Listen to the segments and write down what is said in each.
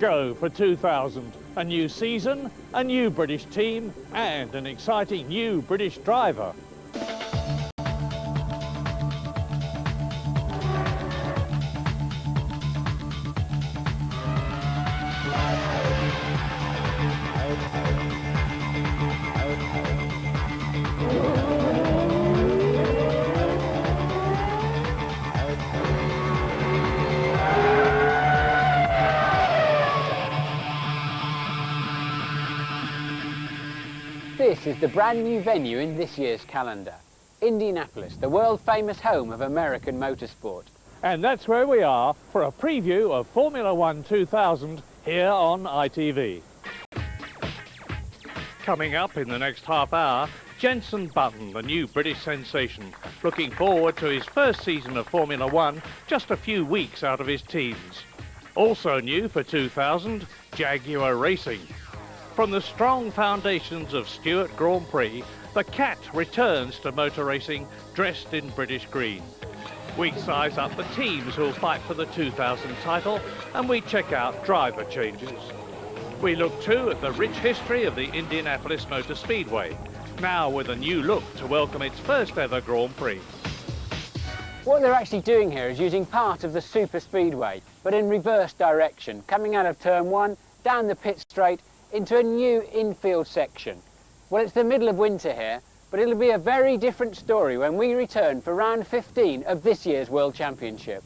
Go for 2000. A new season, a new British team and an exciting new British driver. This is the brand new venue in this year's calendar, Indianapolis, the world-famous home of American motorsport. And that's where we are for a preview of Formula 1 2000 here on ITV. Coming up in the next half hour, Jenson Button, the new British sensation, looking forward to his first season of Formula 1 just a few weeks out of his teens. Also new for 2000, Jaguar Racing. From the strong foundations of Stewart Grand Prix, the Cat returns to motor racing dressed in British green. We size up the teams who'll fight for the 2000 title and we check out driver changes. We look too at the rich history of the Indianapolis Motor Speedway, now with a new look to welcome its first ever Grand Prix. What they're actually doing here is using part of the super speedway, but in reverse direction, coming out of turn 1, down the pit straight, into a new infield section. Well, it's the middle of winter here, but it'll be a very different story when we return for round 15 of this year's World Championship.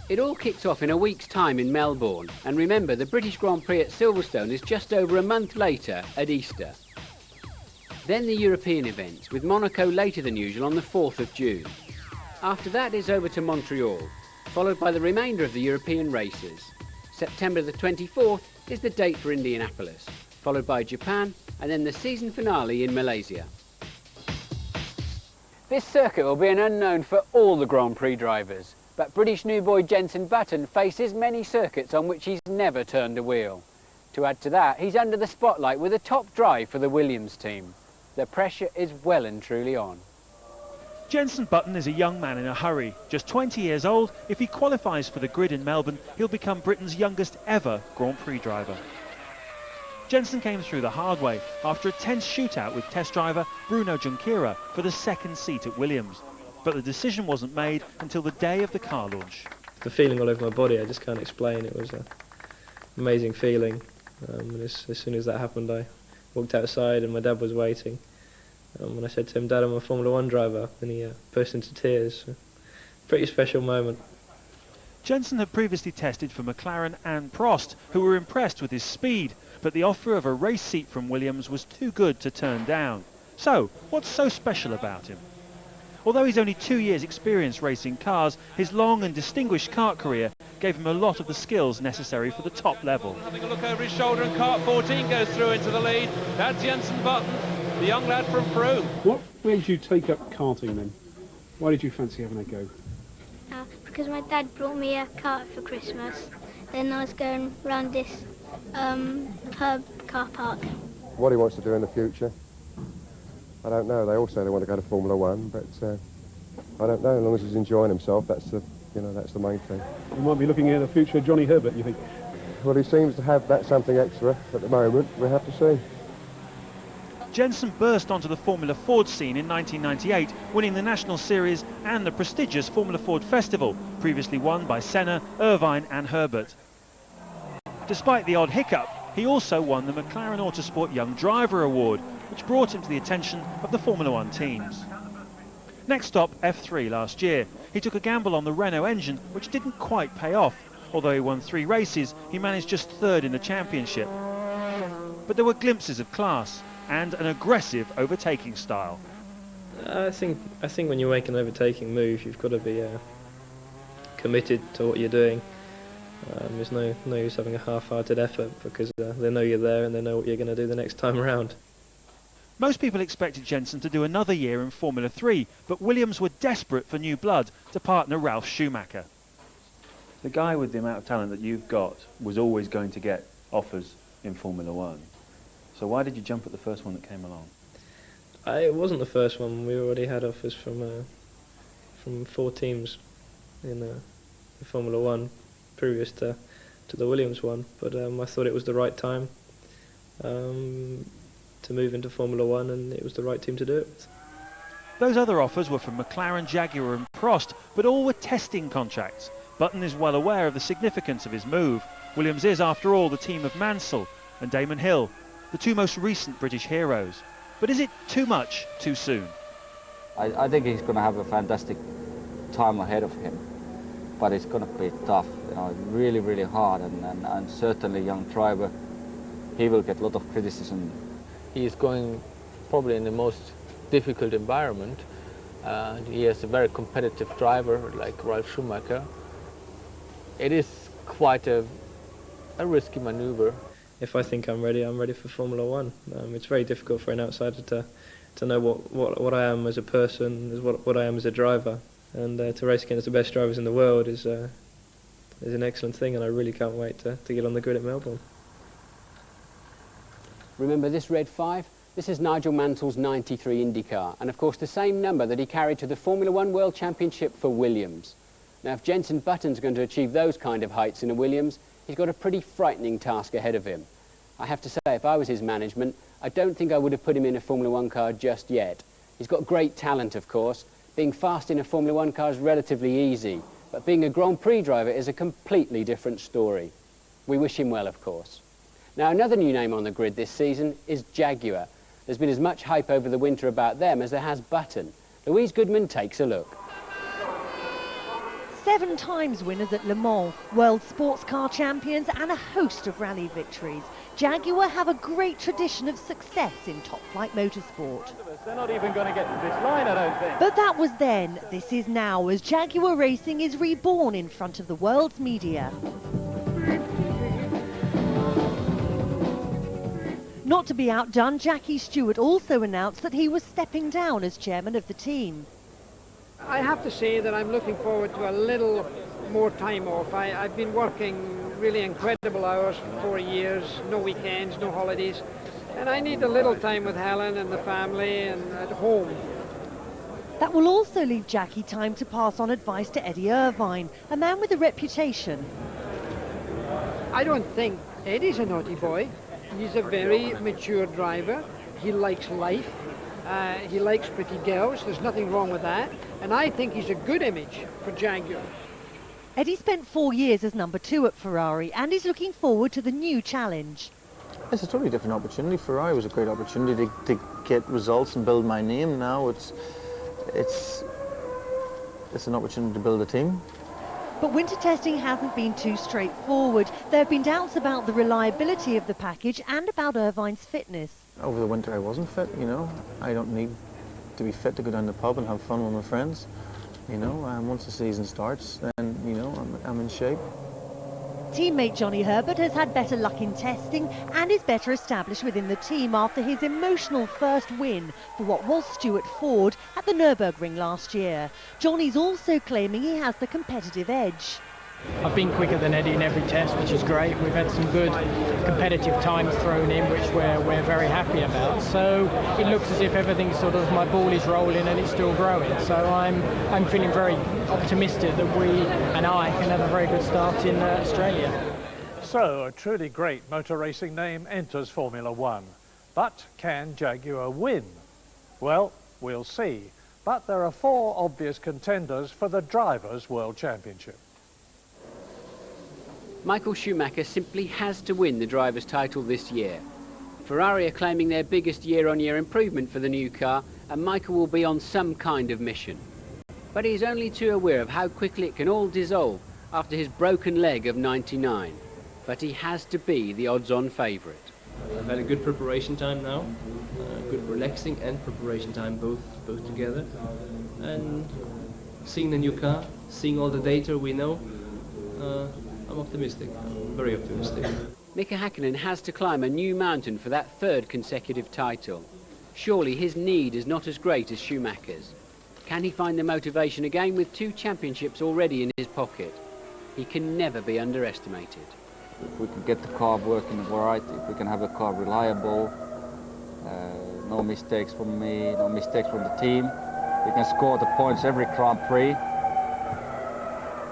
It all kicks off in a week's time in Melbourne, and remember the British Grand Prix at Silverstone is just over a month later at Easter. Then the European events, with Monaco later than usual on the 4th of June. After that is over to Montreal, followed by the remainder of the European races. September the 24th is the date for Indianapolis, followed by Japan and then the season finale in Malaysia. This circuit will be an unknown for all the Grand Prix drivers, but British new boy Jenson Button faces many circuits on which he's never turned a wheel. To add to that, he's under the spotlight with a top drive for the Williams team. The pressure is well and truly on. Jenson Button is a young man in a hurry. Just 20 years old, if he qualifies for the grid in Melbourne, he'll become Britain's youngest ever Grand Prix driver. Jenson came through the hard way after a tense shootout with test driver Bruno Junqueira for the second seat at Williams. But the decision wasn't made until the day of the car launch. The feeling all over my body, I just can't explain. It was an amazing feeling. And as soon as that happened, I walked outside and my dad was waiting. And I said to him, "Dad, I'm a Formula 1 driver," and he burst into tears. Pretty special moment. Jenson had previously tested for McLaren and Prost, who were impressed with his speed, but the offer of a race seat from Williams was too good to turn down. So, what's so special about him? Although he's only 2 years' experience racing cars, his long and distinguished kart career gave him a lot of the skills necessary for the top level. Having a look over his shoulder, and kart 14 goes through into the lead. That's Jenson Button, the young lad from Peru. What made you take up karting then? Why did you fancy having a go? Because my dad brought me a kart for Christmas. Then I was going round this pub car park. What he wants to do in the future, I don't know. They all say they want to go to Formula 1, but I don't know. As long as he's enjoying himself, that's the main thing. You might be looking at the future Johnny Herbert, you think? Well, he seems to have that something extra at the moment. We'll have to see. Jenson burst onto the Formula Ford scene in 1998, winning the National Series and the prestigious Formula Ford Festival, previously won by Senna, Irvine and Herbert. Despite the odd hiccup, he also won the McLaren Autosport Young Driver Award, which brought him to the attention of the Formula 1 teams. Next stop, F3 last year. He took a gamble on the Renault engine, which didn't quite pay off. Although he won 3 races, he managed just 3rd in the championship. But there were glimpses of class and an aggressive overtaking style. I think when you make an overtaking move, you've got to be committed to what you're doing. There's no use having a half-hearted effort, because they know you're there and they know what you're going to do the next time around. Most people expected Jenson to do another year in Formula 3, but Williams were desperate for new blood to partner Ralf Schumacher. The guy with the amount of talent that you've got was always going to get offers in Formula 1. So why did you jump at the first one that came along? It wasn't the first one. We already had offers from 4 teams in Formula 1 previous to the Williams one, but I thought it was the right time to move into Formula One, and it was the right team to do it with. Those other offers were from McLaren, Jaguar and Prost, but all were testing contracts. Button is well aware of the significance of his move. Williams is, after all, the team of Mansell and Damon Hill, the two most recent British heroes. But is it too much too soon? I think he's going to have a fantastic time ahead of him, but it's going to be tough, you know, really, really hard, and certainly young driver, he will get a lot of criticism. He is going probably in the most difficult environment. He has a very competitive driver like Ralf Schumacher. It is quite a risky maneuver. If I think I'm ready for Formula One. It's very difficult for an outsider to know what I am as a person, what I am as a driver, and to race against the best drivers in the world is an excellent thing, and I really can't wait to get on the grid at Melbourne. Remember this red 5? This is Nigel Mansell's 93 IndyCar, and of course the same number that he carried to the Formula One World Championship for Williams. Now if Jenson Button's going to achieve those kind of heights in a Williams, he's got a pretty frightening task ahead of him. I have to say, if I was his management, I don't think I would have put him in a Formula One car just yet. He's got great talent, of course. Being fast in a Formula One car is relatively easy, but being a Grand Prix driver is a completely different story. We wish him well, of course. Now, another new name on the grid this season is Jaguar. There's been as much hype over the winter about them as there has Button. Louise Goodman takes a look. 7 times winners at Le Mans, world sports car champions and a host of rally victories. Jaguar have a great tradition of success in top-flight motorsport. They're not even going to get to this line, I don't think. But that was then. This is now, as Jaguar Racing is reborn in front of the world's media. Not to be outdone, Jackie Stewart also announced that he was stepping down as chairman of the team. I have to say that I'm looking forward to a little more time off. I've been working really incredible hours for 4 years, no weekends, no holidays, and I need a little time with Helen and the family and at home. That will also leave Jackie time to pass on advice to Eddie Irvine, a man with a reputation. I don't think Eddie's a naughty boy. He's a very mature driver. He likes life. He likes pretty girls. There's nothing wrong with that. And I think he's a good image for Jaguar. Eddie spent 4 years as number 2 at Ferrari and is looking forward to the new challenge. It's a totally different opportunity. Ferrari was a great opportunity to get results and build my name. Now it's an opportunity to build a team. But winter testing hasn't been too straightforward. There have been doubts about the reliability of the package and about Irvine's fitness. Over the winter I wasn't fit, you know. I don't need to be fit to go down the pub and have fun with my friends. You know, once the season starts, then, you know, I'm in shape. Teammate Johnny Herbert has had better luck in testing and is better established within the team after his emotional first win for what was Stuart Ford at the Nürburgring last year. Johnny's also claiming he has the competitive edge. I've been quicker than Eddie in every test, which is great. We've had some good competitive times thrown in, which we're very happy about. So it looks as if everything's sort of, my ball is rolling and it's still growing. So I'm feeling very optimistic that we and I can have a very good start in Australia. So a truly great motor racing name enters Formula One. But can Jaguar win? Well, we'll see. But there are 4 obvious contenders for the Drivers' World Championship. Michael Schumacher simply has to win the driver's title this year. Ferrari are claiming their biggest year-on-year improvement for the new car, and Michael will be on some kind of mission. But he's only too aware of how quickly it can all dissolve after his broken leg of '99. But he has to be the odds-on favourite. I've had a good preparation time now, good relaxing and preparation time both together, and seeing the new car, seeing all the data we know, I'm optimistic. I'm very optimistic. Mika Häkkinen has to climb a new mountain for that 3rd consecutive title. Surely his need is not as great as Schumacher's. Can he find the motivation again with 2 championships already in his pocket? He can never be underestimated. If we can get the car working right, if we can have a car reliable, no mistakes from me, no mistakes from the team, we can score the points every Grand Prix.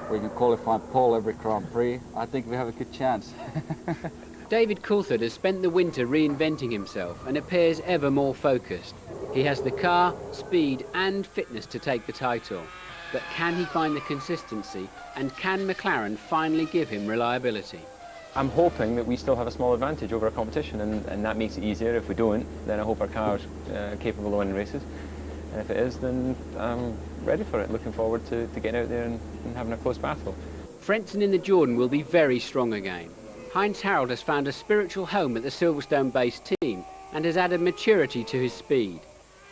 we can qualify pole every Grand Prix, I think we have a good chance. David Coulthard has spent the winter reinventing himself and appears ever more focused. He has the car, speed and fitness to take the title. But can he find the consistency, and can McLaren finally give him reliability? I'm hoping that we still have a small advantage over our competition, and that makes it easier. If we don't, then I hope our car's capable of winning races. And if it is, then I'm ready for it. Looking forward to getting out there and having a close battle. Frentzen in the Jordan will be very strong again. Heinz Harald has found a spiritual home at the Silverstone-based team and has added maturity to his speed.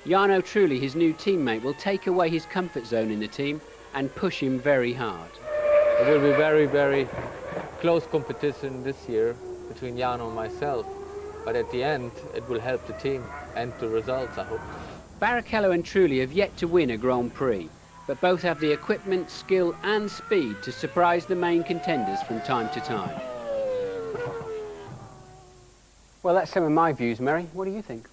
Jarno Trulli, his new teammate, will take away his comfort zone in the team and push him very hard. It will be very, very close competition this year between Jarno and myself, but at the end it will help the team and the results, I hope. Barrichello and Trulli have yet to win a Grand Prix, but both have the equipment, skill and speed to surprise the main contenders from time to time. Well, that's some of my views, Mary. What do you think?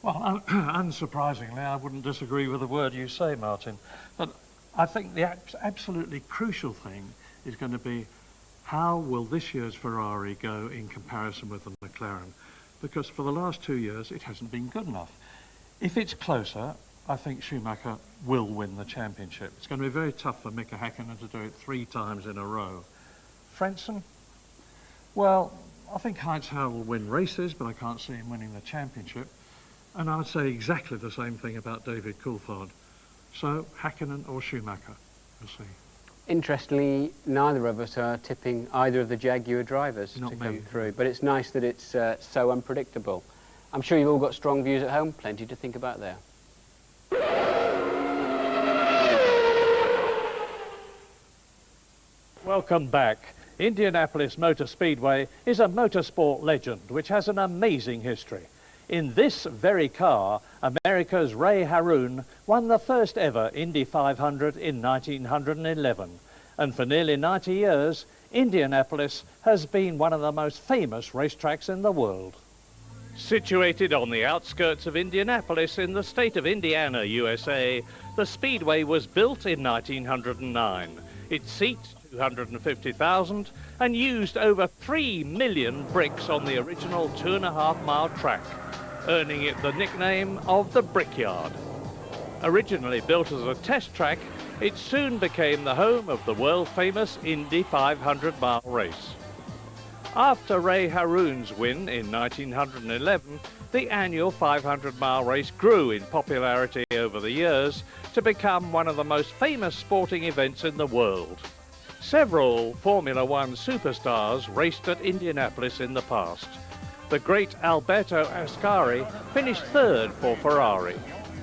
Well, unsurprisingly, I wouldn't disagree with a word you say, Martin. But I think the absolutely crucial thing is going to be how will this year's Ferrari go in comparison with the McLaren? Because for the last 2 years, it hasn't been good enough. If it's closer, I think Schumacher will win the championship. It's going to be very tough for Mika Häkkinen to do it 3 times in a row. Frentzen? Well, I think Heinz Harald will win races, but I can't see him winning the championship. And I'd say exactly the same thing about David Coulthard. So, Häkkinen or Schumacher, we'll see. Interestingly, neither of us are tipping either of the Jaguar drivers to come through, but it's nice that it's so unpredictable. I'm sure you've all got strong views at home, plenty to think about there. Welcome back. Indianapolis Motor Speedway is a motorsport legend which has an amazing history. In this very car, America's Ray Harroun won the first ever Indy 500 in 1911. And for nearly 90 years, Indianapolis has been one of the most famous racetracks in the world. Situated on the outskirts of Indianapolis in the state of Indiana, USA, the Speedway was built in 1909. It seats 250,000 and used over 3 million bricks on the original 2.5-mile track, earning it the nickname of the Brickyard. Originally built as a test track, it soon became the home of the world-famous Indy 500-mile race. After Ray Harroun's win in 1911, the annual 500-mile race grew in popularity over the years to become one of the most famous sporting events in the world. Several Formula One superstars raced at Indianapolis in the past. The great Alberto Ascari finished third for Ferrari.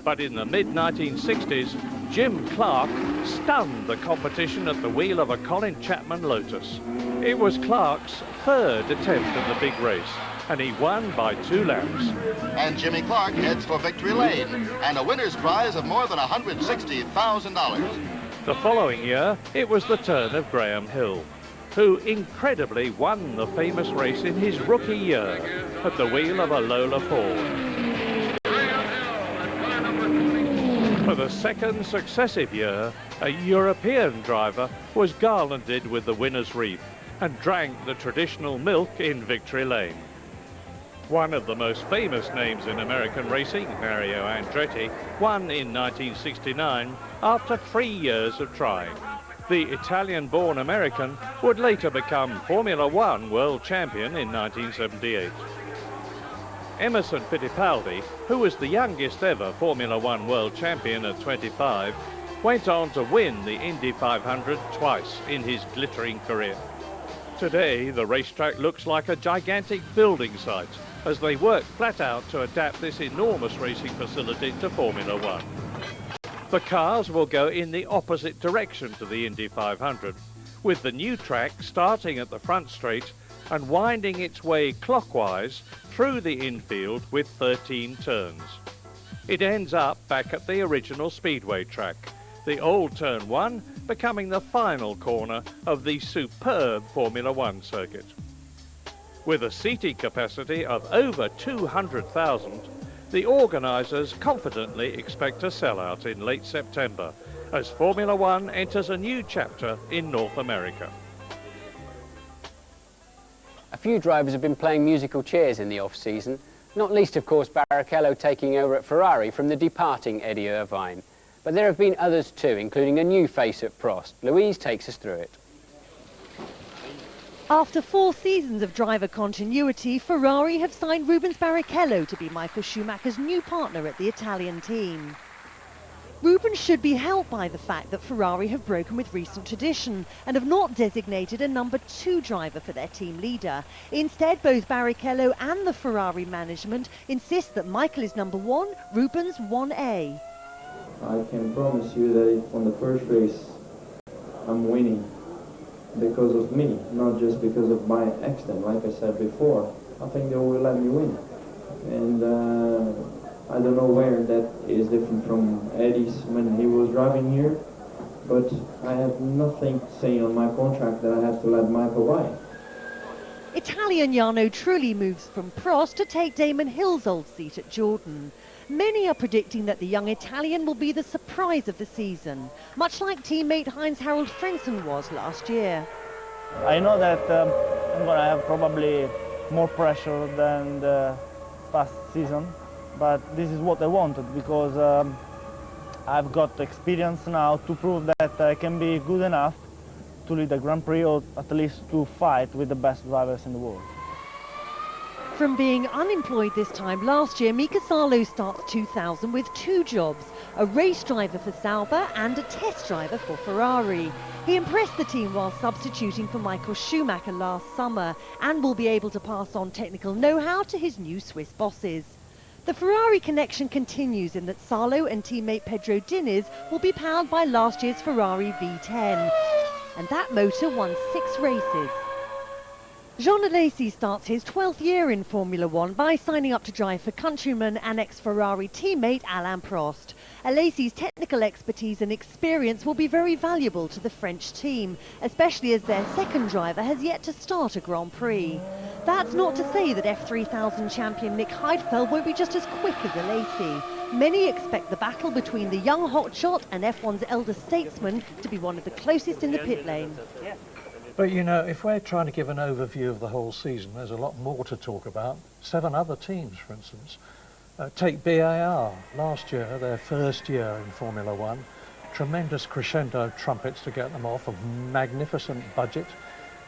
But in the mid-1960s, Jim Clark stunned the competition at the wheel of a Colin Chapman Lotus. It was Clark's third attempt at the big race, and he won by 2 laps. And Jimmy Clark heads for victory lane, and a winner's prize of more than $160,000. The following year, it was the turn of Graham Hill, who incredibly won the famous race in his rookie year at the wheel of a Lola Ford. For the second successive year, a European driver was garlanded with the winner's wreath and drank the traditional milk in victory lane. One of the most famous names in American racing, Mario Andretti, won in 1969 after 3 years of trying. The Italian-born American would later become Formula One world champion in 1978. Emerson Fittipaldi, who was the youngest ever Formula One world champion at 25, went on to win the Indy 500 twice in his glittering career. Today, the racetrack looks like a gigantic building site as they work flat out to adapt this enormous racing facility to Formula One. The cars will go in the opposite direction to the Indy 500, with the new track starting at the front straight and winding its way clockwise through the infield with 13 turns. It ends up back at the original Speedway track, the old Turn 1 becoming the final corner of the superb Formula One circuit. With a seating capacity of over 200,000, the organisers confidently expect a sellout in late September as Formula One enters a new chapter in North America. A few drivers have been playing musical chairs in the off-season, not least of course Barrichello taking over at Ferrari from the departing Eddie Irvine. But there have been others too, including a new face at Prost. Louise takes us through it. After 4 seasons of driver continuity, Ferrari have signed Rubens Barrichello to be Michael Schumacher's new partner at the Italian team. Rubens should be helped by the fact that Ferrari have broken with recent tradition and have not designated a number 2 driver for their team leader. Instead, both Barrichello and the Ferrari management insist that Michael is number 1, Rubens 1A. I can promise you that on the first race I'm winning because of me, not just because of my accident. Like I said before, I think they will let me win. And I don't know where that is different from Eddie's when he was driving here, but I have nothing saying on my contract that I have to let Michael win. Italian Jarno Trulli moves from Prost to take Damon Hill's old seat at Jordan. Many are predicting that the young Italian will be the surprise of the season, much like teammate Heinz-Harald Frentzen was last year. I know that I'm going to have probably more pressure than the past season, but this is what I wanted because I've got experience now to prove that I can be good enough to lead a Grand Prix or at least to fight with the best drivers in the world. From being unemployed this time last year, Mika Salo starts 2000 with 2 jobs, a race driver for Sauber and a test driver for Ferrari. He impressed the team while substituting for Michael Schumacher last summer and will be able to pass on technical know-how to his new Swiss bosses. The Ferrari connection continues in that Salo and teammate Pedro Diniz will be powered by last year's Ferrari V10, and that motor won 6 races. Jean Alesi starts his 12th year in Formula One by signing up to drive for countryman and ex-Ferrari teammate Alain Prost. Alesi's technical expertise and experience will be very valuable to the French team, especially as their second driver has yet to start a Grand Prix. That's not to say that F3000 champion Nick Heidfeld won't be just as quick as Alesi. Many expect the battle between the young hotshot and F1's elder statesman to be one of the closest in the pit lane. But you know, if we're trying to give an overview of the whole season, there's a lot more to talk about. 7 other teams, for instance. Take BAR, last year, their first year in Formula One. Tremendous crescendo trumpets to get them off, a magnificent budget.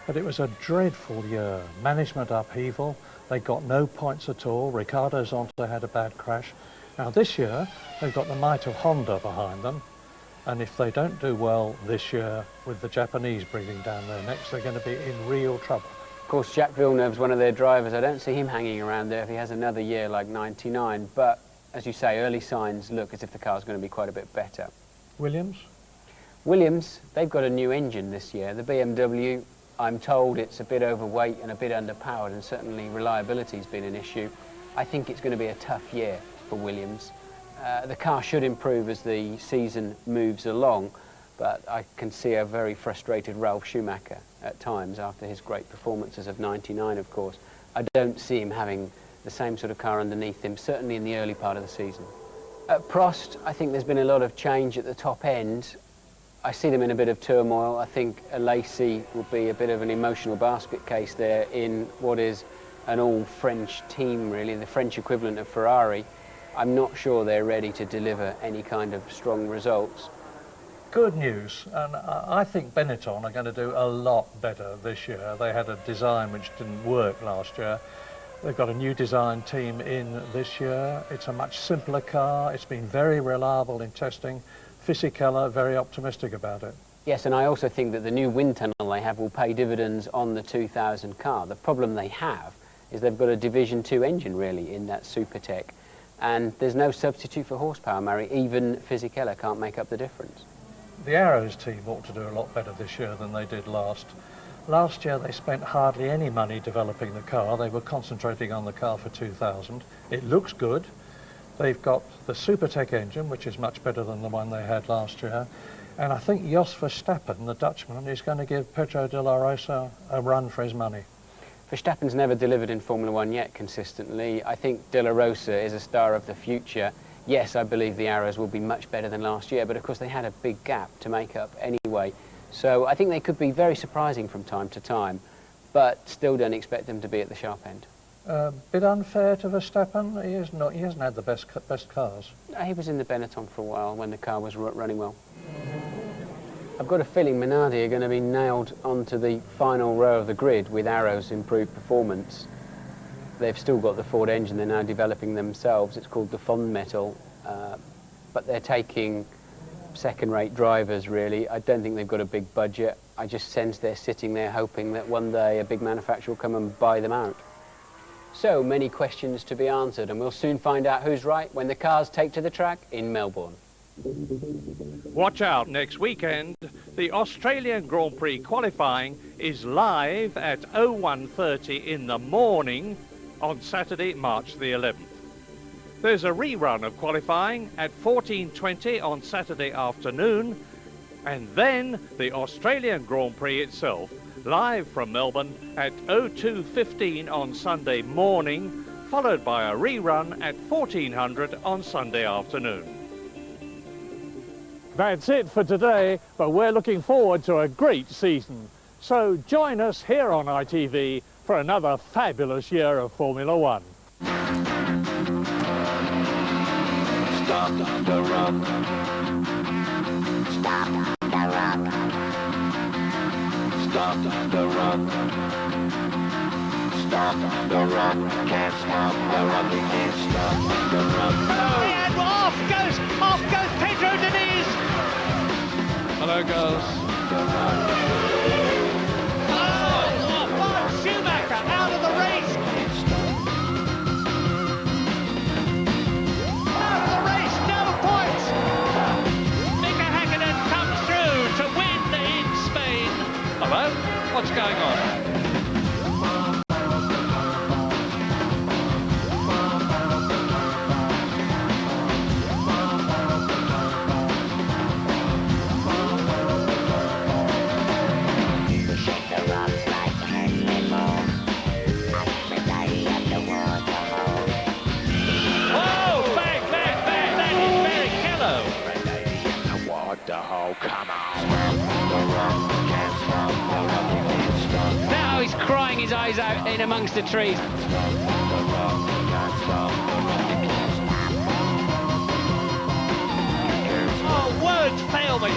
But it was a dreadful year. Management upheaval, they got no points at all. Riccardo Zonta had a bad crash. Now this year, they've got the might of Honda behind them. And if they don't do well this year with the Japanese breathing down their necks, they're going to be in real trouble. Of course, Jacques Villeneuve's one of their drivers. I don't see him hanging around there if he has another year like 99. But, as you say, early signs look as if the car's going to be quite a bit better. Williams? Williams, they've got a new engine this year. The BMW, I'm told it's a bit overweight and a bit underpowered, and certainly reliability's been an issue. I think it's going to be a tough year for Williams. The car should improve as the season moves along, but I can see a very frustrated Ralf Schumacher at times after his great performances of 99, of course. I don't see him having the same sort of car underneath him, certainly in the early part of the season. At Prost, I think there's been a lot of change at the top end. I see them in a bit of turmoil. I think Alesi will be a bit of an emotional basket case there in what is an all-French team, really, the French equivalent of Ferrari. I'm not sure they're ready to deliver any kind of strong results. Good news, and I think Benetton are going to do a lot better this year. They had a design which didn't work last year. They've got a new design team in this year. It's a much simpler car. It's been very reliable in testing. Fisichella very optimistic about it. Yes, and I also think that the new wind tunnel they have will pay dividends on the 2000 car. The problem they have is they've got a Division 2 engine, really, in that Supertech. And there's no substitute for horsepower, Murray. Even Fisichella can't make up the difference. The Arrows team ought to do a lot better this year than they did last. Last year they spent hardly any money developing the car. They were concentrating on the car for 2000. It looks good. They've got the Supertech engine, which is much better than the one they had last year. And I think Jos Verstappen, the Dutchman, is going to give Pedro de la Rosa a run for his money. Verstappen's never delivered in Formula One yet consistently. I think De La Rosa is a star of the future. Yes, I believe the Arrows will be much better than last year, but of course they had a big gap to make up anyway. So I think they could be very surprising from time to time, but still don't expect them to be at the sharp end. Bit unfair to Verstappen. He hasn't had the best cars. He was in the Benetton for a while when the car was running well. I've got a feeling Minardi are going to be nailed onto the final row of the grid with Arrow's improved performance. They've still got the Ford engine they're now developing themselves. It's called the Fond Metal, but they're taking second-rate drivers, really. I don't think they've got a big budget. I just sense they're sitting there hoping that one day a big manufacturer will come and buy them out. So many questions to be answered, and we'll soon find out who's right when the cars take to the track in Melbourne. Watch out next weekend. The Australian Grand Prix qualifying is live at 01:30 in the morning on Saturday, March the 11th. There's a rerun of qualifying at 14:20 on Saturday afternoon, and then the Australian Grand Prix itself, live from Melbourne at 02:15 on Sunday morning, followed by a rerun at 1400 on Sunday afternoon. That's it for today, but we're looking forward to a great season. So join us here on ITV for another fabulous year of Formula One. Stop the run. Stop the run. Stop the run. Stop the run. Can't stop the run. We can't stop the run. And off goes Pedro Diniz. Hello, girls. Oh, Schumacher out of the race. Out of the race, no points. Mika Häkkinen comes through to win in Spain. Hello, what's going on? Now he's crying his eyes out in amongst the trees. Oh, words fail me.